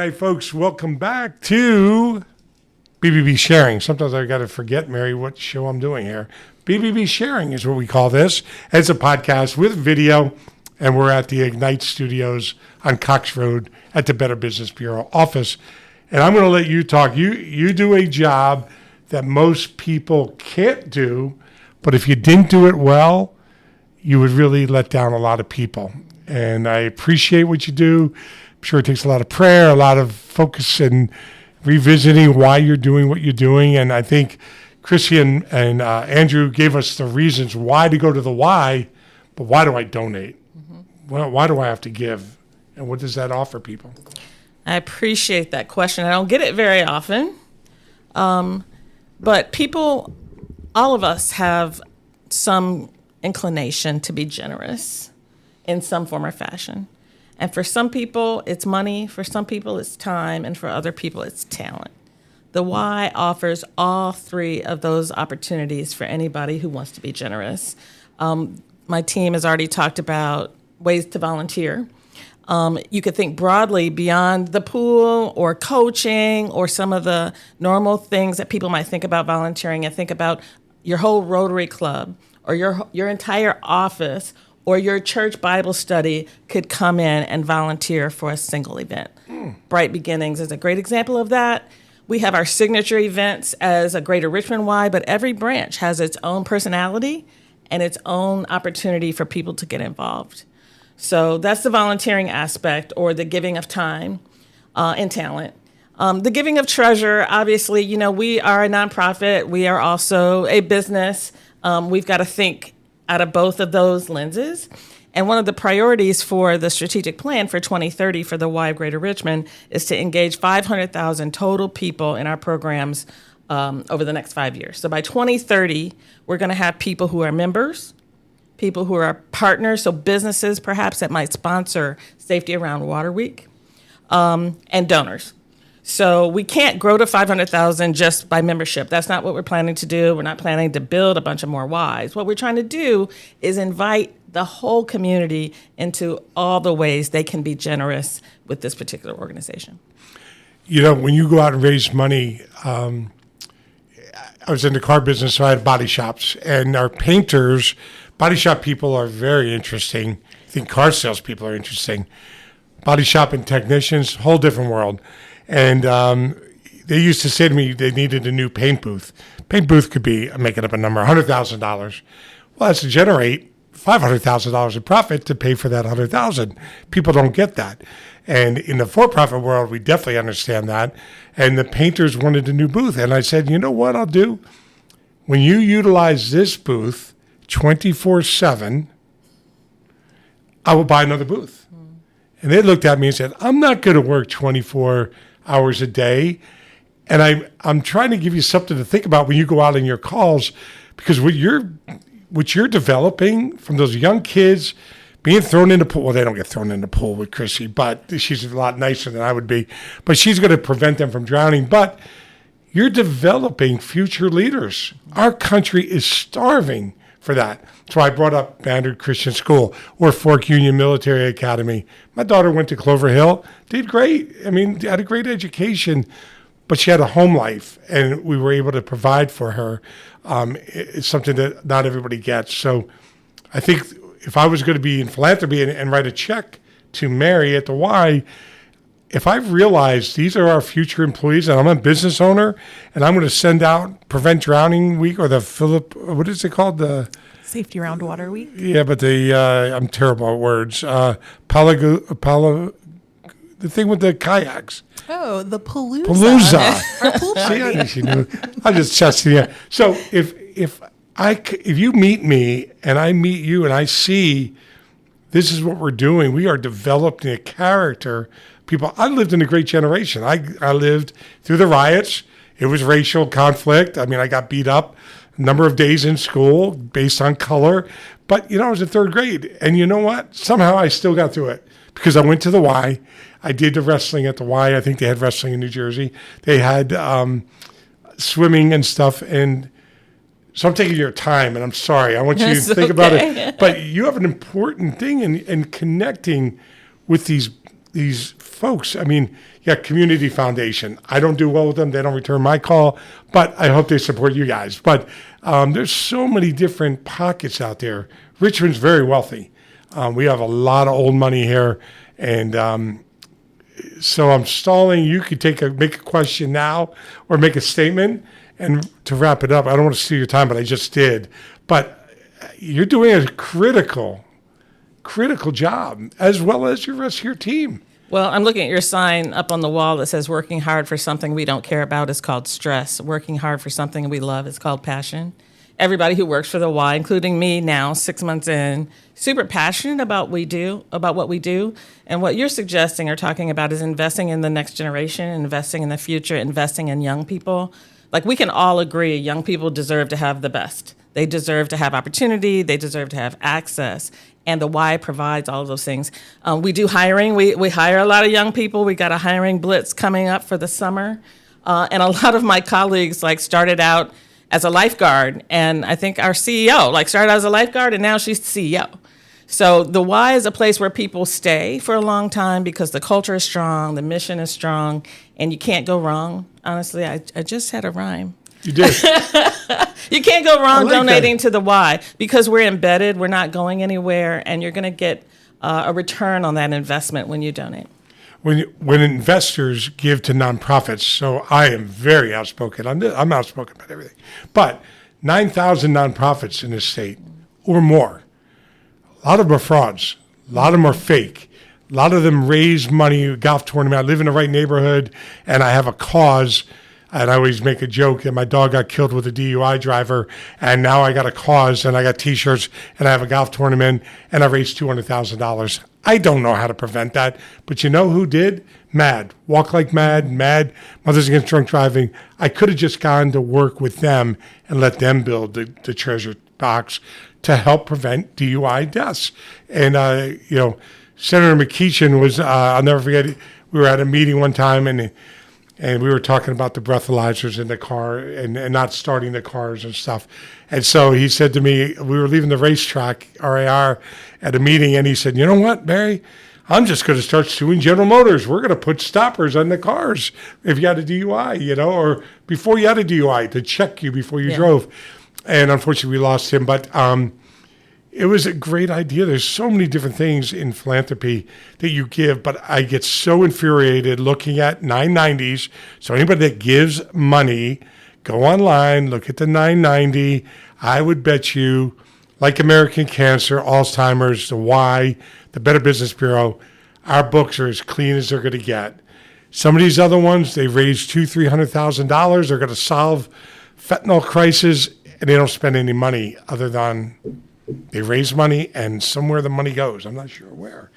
right, folks, welcome back to BBB Sharing. Sometimes I got to forget, Mary, what show I'm doing here. BBB Sharing is what we call this. It's a podcast with video, and we're at the Ignite Studios on Cox Road at the Better Business Bureau office. And I'm going to let you talk. You do a job that most people can't do, but if you didn't do it well, you would really let down a lot of people. And I appreciate what you do. I'm sure it takes a lot of prayer, a lot of focus and revisiting why you're doing what you're doing. And I think Chrissy and Andrew gave us the reasons why to go to the why, but why do I donate? Well, why do I have to give? And what does that offer people? I appreciate that question. I don't get it very often. But people, all of us have some inclination to be generous in some form or fashion. And for some people, it's money. For some people, it's time. And for other people, it's talent. The Y offers all three of those opportunities for anybody who wants to be generous. My team has already talked about ways to volunteer. You could think broadly beyond the pool or coaching or some of the normal things that people might think about volunteering, and think about your whole Rotary Club or your entire office or your church Bible study could come in and volunteer for a single event. Bright Beginnings is a great example of that. We have our signature events as a Greater Richmond Y, but every branch has its own personality and its own opportunity for people to get involved. So that's the volunteering aspect, or the giving of time and talent. The giving of treasure, obviously, we are a nonprofit. We are also a business. We've got to think out of both of those lenses. And one of the priorities for the strategic plan for 2030 for the Y of Greater Richmond is to engage 500,000 total people in our programs over the next 5 years. So by 2030, we're going to have people who are members, people who are partners, so businesses perhaps that might sponsor Safety Around Water Week, and donors. So we can't grow to 500,000 just by membership. That's not what we're planning to do. We're not planning to build a bunch of more Ys. What we're trying to do is invite the whole community into all the ways they can be generous with this particular organization. When you go out and raise money, I was in the car business, so I had body shops, and our painters, body shop people are very interesting. I think car salespeople are interesting. Body shop and technicians, whole different world. And they used to say to me they needed a new paint booth. Paint booth could be, I'm making up a number, $100,000. Well, that's to generate $500,000 in profit to pay for that $100,000. People don't get that. And in the for-profit world, we definitely understand that. And the painters wanted a new booth. And I said, you know what I'll do? When you utilize this booth 24/7, I will buy another booth. And they looked at me and said, I'm not going to work 24 hours a day. And I'm trying to give you something to think about when you go out in your calls, because what you're developing from those young kids being thrown in the pool. Well, they don't get thrown in the pool with Chrissy, but she's a lot nicer than I would be. But she's going to prevent them from drowning. But you're developing future leaders. Our country is starving for that. So I brought up Bandard Christian School or Fork Union Military Academy. My daughter went to Clover Hill, did great. Had a great education, but she had a home life, and we were able to provide for her. It's something that not everybody gets. So I think if I was going to be in philanthropy and write a check to Mary at the Y, if I've realized these are our future employees and I'm a business owner and I'm going to send out Prevent Drowning Week or the what is it called? The Safety Around Water Week. Yeah, but I'm terrible at words. The thing with the kayaks. Oh, the Palooza. Palooza. Our pool party. See, I'm just testing you. So if you meet me and I meet you and I see this is what we're doing, we are developing a character. People, I lived in a great generation. I lived through the riots. It was racial conflict. I got beat up a number of days in school based on color. But, I was in third grade. And you know what? Somehow I still got through it because I went to the Y. I did the wrestling at the Y. I think they had wrestling in New Jersey. They had swimming and stuff. And so I'm taking your time, and I'm sorry. I want you to think about it. But you have an important thing in connecting with these these folks, I mean, you got Community Foundation. I don't do well with them. They don't return my call, but I hope they support you guys. But there's so many different pockets out there. Richmond's very wealthy. We have a lot of old money here, and so I'm stalling. You could make a question now or make a statement. And to wrap it up, I don't want to steal your time, but I just did. But you're doing a critical job, as well as your rest of your team. Well, I'm looking at your sign up on the wall that says working hard for something we don't care about is called stress. Working hard for something we love is called passion. Everybody who works for the Y, including me now, 6 months in, super passionate about what we do. And what you're suggesting or talking about is investing in the next generation, investing in the future, investing in young people. Like, we can all agree young people deserve to have the best. They deserve to have opportunity. They deserve to have access. And the Y provides all of those things. We do hiring. We hire a lot of young people. We got a hiring blitz coming up for the summer. And a lot of my colleagues started out as a lifeguard. And I think our CEO started out as a lifeguard, and now she's the CEO. So the Y is a place where people stay for a long time because the culture is strong, the mission is strong, and you can't go wrong. Honestly, I just had a rhyme. You did. You can't go wrong donating that. to the Y because we're embedded, we're not going anywhere, and you're going to get a return on that investment when you donate. When investors give to nonprofits, so I am very outspoken on this. I'm outspoken about everything. But 9,000 nonprofits in this state or more. A lot of them are frauds. A lot of them are fake. A lot of them raise money, golf tournament. I live in the right neighborhood, and I have a cause. And I always make a joke that my dog got killed with a DUI driver, and now I got a cause, and I got T-shirts, and I have a golf tournament, and I raised $200,000. I don't know how to prevent that, but you know who did? MAD. Walk Like Mad, Mothers Against Drunk Driving. I could have just gone to work with them and let them build the treasure box to help prevent DUI deaths. And, Senator McKeechin was, I'll never forget, we were at a meeting one time, and we were talking about the breathalyzers in the car and not starting the cars and stuff. And so he said to me, we were leaving the racetrack, RAR, at a meeting, and he said, you know what, Barry? I'm just going to start suing General Motors. We're going to put stoppers on the cars if you had a DUI, or before you had a DUI to check you before you drove. And unfortunately, we lost him. But it was a great idea. There's so many different things in philanthropy that you give, but I get so infuriated looking at 990s. So anybody that gives money, go online, look at the 990. I would bet you, like American Cancer, Alzheimer's, the Y, the Better Business Bureau, our books are as clean as they're going to get. Some of these other ones, they raise $200,000-$300,000. They're going to solve fentanyl crisis, and they don't spend any money other than they raise money, and somewhere the money goes. I'm not sure where.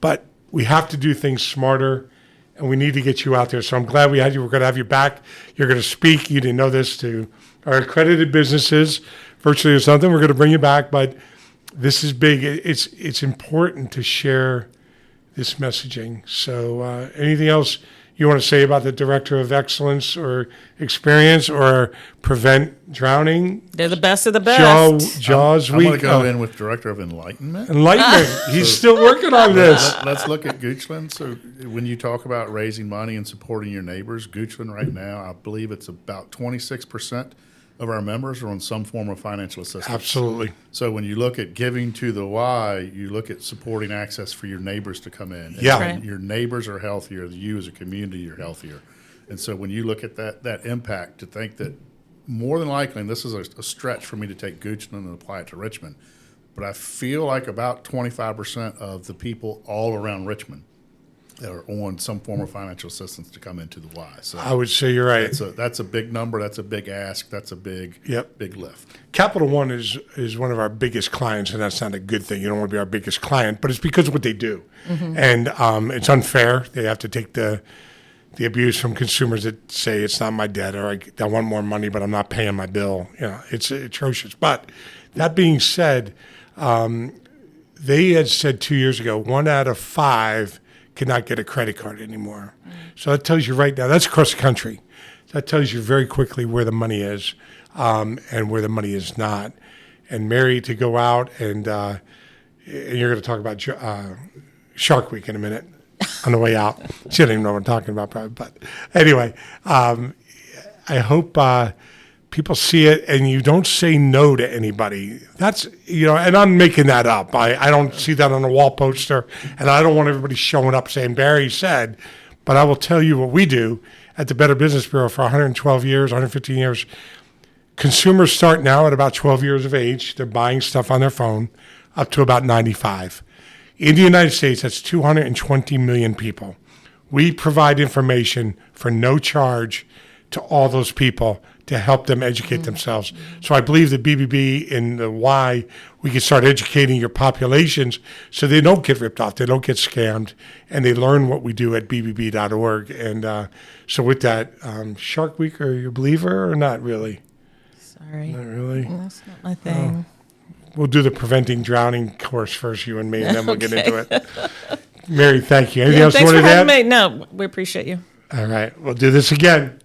But we have to do things smarter, and we need to get you out there. So I'm glad we had you. We're going to have you back. You're going to speak. You didn't know this, to our accredited businesses, virtually or something. We're going to bring you back, but this is big. It's important to share this messaging. So anything else you want to say about the Director of Excellence or Experience or Prevent Drowning? They're the best of the best. Jaws I'm Week. going to go in with Director of Enlightenment. Enlightenment. He's still working on this. Let's look at Goochland. So when you talk about raising money and supporting your neighbors, Goochland right now, I believe it's about 26% of our members are on some form of financial assistance. Absolutely. So when you look at giving to the Y, you look at supporting access for your neighbors to come in. And Yeah. when Right. your neighbors are healthier, you as a community are healthier. And so when you look at that impact, to think that more than likely, and this is a stretch for me to take Goochland and apply it to Richmond, but I feel like about 25% of the people all around Richmond are on some form of financial assistance to come into the Y. So I would say you're right. that's a big number. That's a big ask. That's a big lift. Capital One is one of our biggest clients, and that's not a good thing. You don't want to be our biggest client, but it's because of what they do. Mm-hmm. And it's unfair. They have to take the abuse from consumers that say it's not my debt, or I want more money, but I'm not paying my bill. It's atrocious. But that being said, they had said 2 years ago, 1 out of 5 cannot get a credit card anymore. So that tells you right now, that's across the country. That tells you very quickly where the money is and where the money is not. And Mary, to go out and you're going to talk about Shark Week in a minute. on the way out. She didn't even know what I'm talking about, probably. But anyway, I hope people see it and you don't say no to anybody. That's, and I'm making that up. I don't see that on a wall poster, and I don't want everybody showing up saying Barry said, but I will tell you what we do at the Better Business Bureau for 112 years, 115 years. Consumers start now at about 12 years of age. They're buying stuff on their phone up to about 95. In the United States, that's 220 million people. We provide information for no charge to all those people to help them educate themselves. So I believe that BBB and the Y, we can start educating your populations so they don't get ripped off, they don't get scammed, and they learn what we do at bbb.org. And so with that, Shark Week, are you a believer or not really? Sorry. Not really. That's not my thing. We'll do the preventing drowning course first, you and me, and then we'll get into it. Mary, thank you. Anything else you Thanks wanted for to having add? me. No, we appreciate you. All right. We'll do this again.